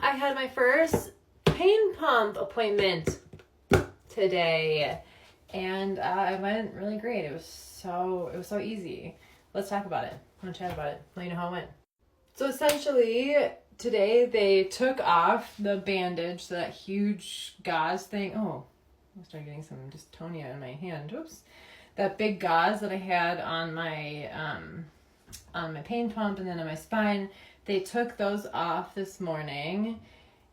I had my first pain pump appointment today, and it went really great. It was so easy. Let's talk about it. I want to chat about it. Let you know how it went. So essentially, today they took off the bandage, so that huge gauze thing. Oh, I started getting some dystonia in my hand. Oops. That big gauze that I had on my pain pump and then on my spine. They took those off this morning,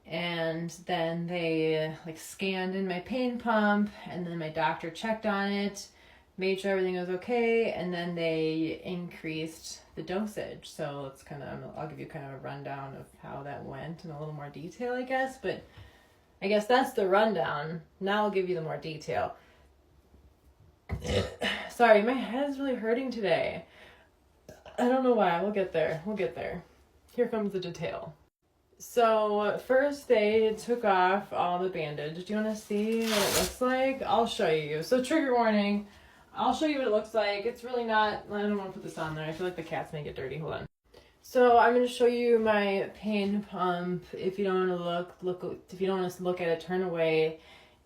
and then they scanned in my pain pump, and then my doctor checked on it, made sure everything was okay, and then they increased the dosage. So it's I'll give you kind of a rundown of how that went in a little more detail, I guess. But I guess that's the rundown. Now I'll give you the more detail. Sorry, my head is really hurting today. I don't know why. We'll get there. Here comes the detail. So first they took off all the bandage. Do you want to see what it looks like? I'll show you. So trigger warning. I'll show you what it looks like. It's really not, I don't want to put this on there. I feel like the cats may get dirty. Hold on. So I'm going to show you my pain pump. If you don't want to look, if you don't want to look at it, turn away.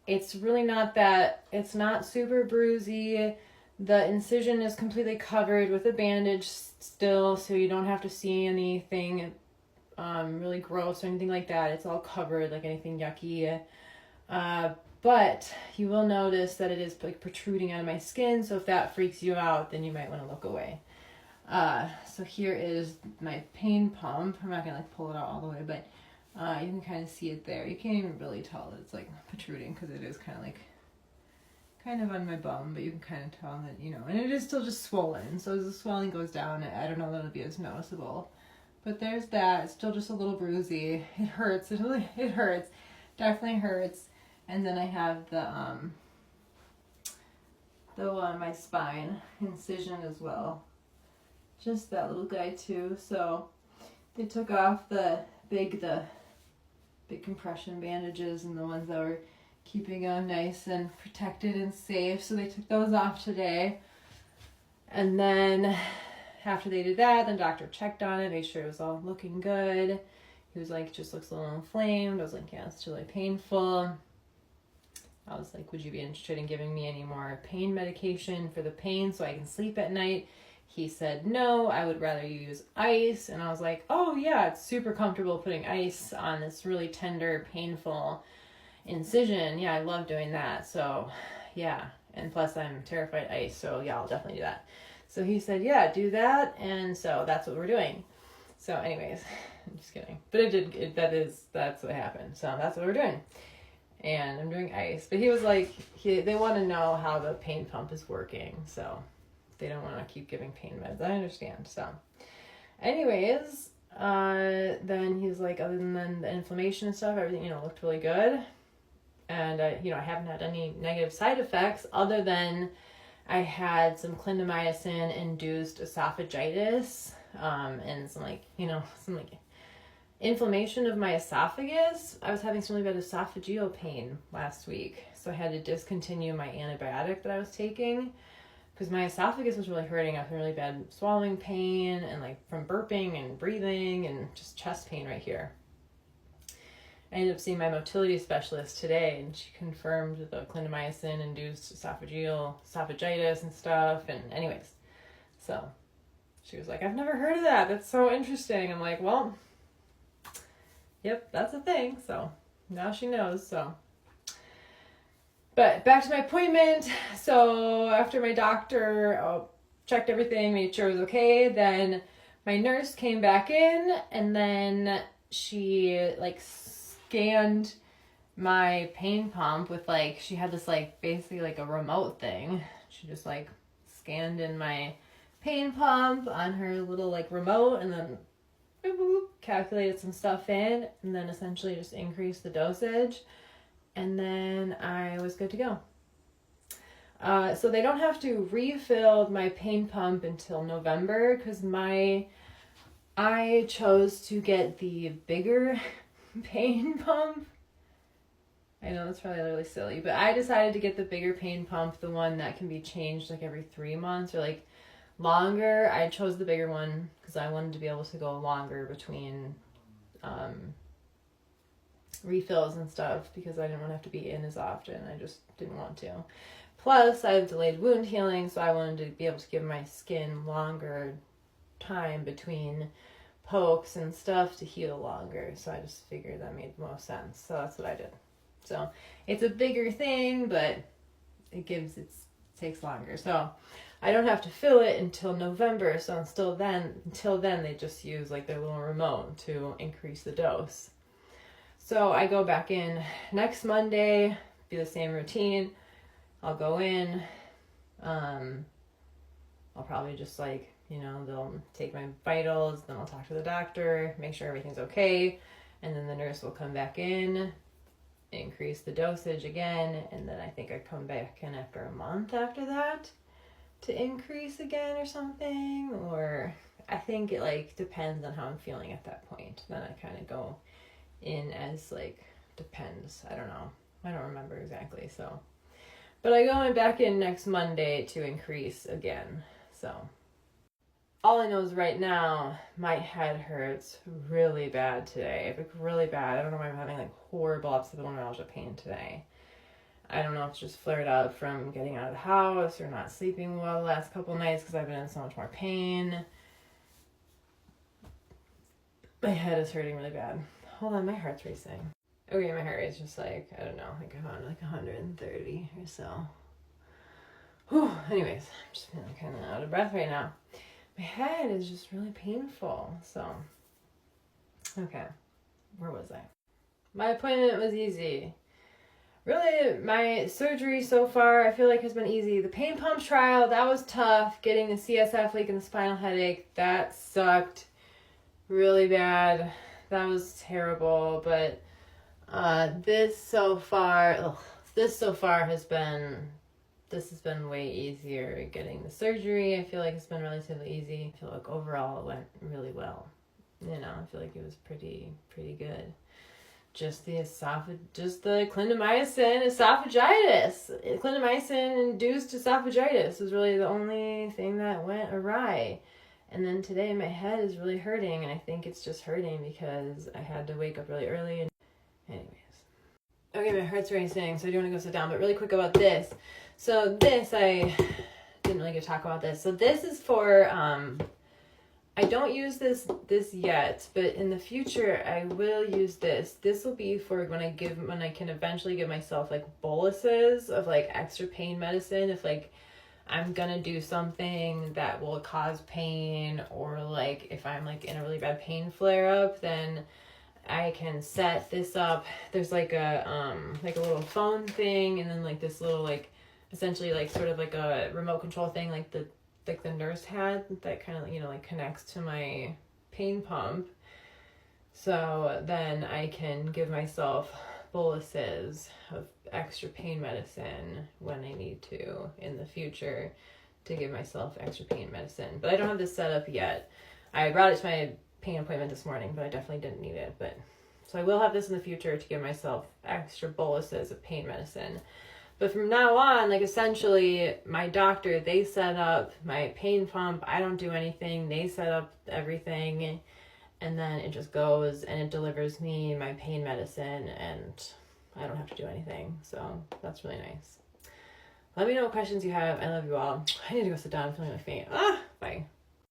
It's really not that, it's not super bruisey. The incision is completely covered with a bandage still, so you don't have to see anything really gross or anything like that. It's all covered, like anything yucky. But you will notice that it is protruding out of my skin, so if that freaks you out, then you might want to look away. So here is my pain pump. I'm not going to pull it out all the way, but you can kind of see it there. You can't even really tell that it's protruding because it is kind of on my bum, but you can kind of tell that, and it is still just swollen. So as the swelling goes down, I don't know that it'll be as noticeable. But there's that. It's still just a little bruisey. It hurts. It hurts. Definitely hurts. And then I have my spine incision as well. Just that little guy too. So they took off the big compression bandages and the ones that were keeping them nice and protected and safe. So they took those off today. And then after they did that, the doctor checked on it, made sure it was all looking good. He was like, just looks a little inflamed. I was like, yeah, it's really painful. I was like, would you be interested in giving me any more pain medication for the pain so I can sleep at night? He said, no, I would rather you use ice. And I was like, oh yeah, it's super comfortable putting ice on this really tender, painful incision. Yeah, I love doing that. So yeah, and plus I'm terrified of ice, so yeah, I'll definitely do that. So he said, yeah, do that. And so that's what we're doing. So anyways, I'm just kidding. But that's what happened. So that's what we're doing. And I'm doing ice. But he was like, they want to know how the pain pump is working. So they don't want to keep giving pain meds. I understand. So anyways, then he's like, other than the inflammation and stuff, everything, looked really good. And, I haven't had any negative side effects other than I had some clindamycin-induced esophagitis, and some inflammation of my esophagus. I was having some really bad esophageal pain last week, so I had to discontinue my antibiotic that I was taking because my esophagus was really hurting. I was having really bad swallowing pain and from burping and breathing and just chest pain right here. I ended up seeing my motility specialist today, and she confirmed the clindamycin-induced esophagitis and stuff. And anyways, so she was like, I've never heard of that. That's so interesting. I'm like, well, yep, that's a thing. So now she knows. So, but back to my appointment. So after my doctor checked everything, made sure it was okay, then my nurse came back in, and then she scanned my pain pump with she had this basically a remote thing. She just scanned in my pain pump on her little remote, and then boop, boop, calculated some stuff in, and then essentially just increased the dosage, and then I was good to go. So they don't have to refill my pain pump until November because I chose to get the bigger pain pump. I know that's probably really silly, but I decided to get the bigger pain pump, the one that can be changed every 3 months or longer. I chose the bigger one because I wanted to be able to go longer between refills and stuff because I didn't want to have to be in as often. I just didn't want to. Plus, I have delayed wound healing, so I wanted to be able to give my skin longer time between pokes and stuff to heal longer. So I just figured that made the most sense. So that's what I did. So it's a bigger thing, but it takes longer. So I don't have to fill it until November. So until then, they just use like their little remote to increase the dose. So I go back in next Monday, do the same routine. I'll go in. I'll probably just they'll take my vitals, then I'll talk to the doctor, make sure everything's okay, and then the nurse will come back in, increase the dosage again, and then I think I come back in after a month after that to increase again or something, or I think it depends on how I'm feeling at that point. Then I kind of go in as depends. I don't know. I don't remember exactly, so. But I go back in next Monday to increase again, so. All I know is right now, my head hurts really bad today. Really bad. I don't know why I'm having horrible fibromyalgia pain today. I don't know if it's just flared up from getting out of the house or not sleeping well the last couple nights because I've been in so much more pain. My head is hurting really bad. Hold on, my heart's racing. Okay, my heart rate's just I don't know, around 130 or so. Whew. Anyways, I'm just feeling kind of out of breath right now. My head is just really painful, so. Okay, where was I? My appointment was easy. Really, my surgery so far, I feel like has been easy. The pain pump trial, that was tough. Getting the CSF leak and the spinal headache, that sucked really bad. That was terrible, but this so far has been way easier. Getting the surgery, I feel like it's been relatively easy. I feel like overall it went really well. I feel like it was pretty good. Just the clindamycin esophagitis. Clindamycin-induced esophagitis was really the only thing that went awry. And then today my head is really hurting, and I think it's just hurting because I had to wake up really early. Anyways. Okay, my heart's racing, so I do want to go sit down, but really quick about this. So this, I didn't really get to talk about this. So this is for, I don't use this yet, but in the future I will use this. This will be for when I can eventually give myself boluses of extra pain medicine if I'm gonna do something that will cause pain, or if I'm in a really bad pain flare up, then I can set this up. There's a little phone thing, and then this little essentially sort of a remote control thing the nurse had that kind of connects to my pain pump. So then I can give myself boluses of extra pain medicine when I need to in the future to give myself extra pain medicine. But I don't have this set up yet. I brought it to my pain appointment this morning, but I definitely didn't need it. So I will have this in the future to give myself extra boluses of pain medicine. But from now on, essentially, my doctor, they set up my pain pump. I don't do anything. They set up everything. And then it just goes and it delivers me my pain medicine, and I don't have to do anything. So that's really nice. Let me know what questions you have. I love you all. I need to go sit down. I'm feeling like faint. Bye.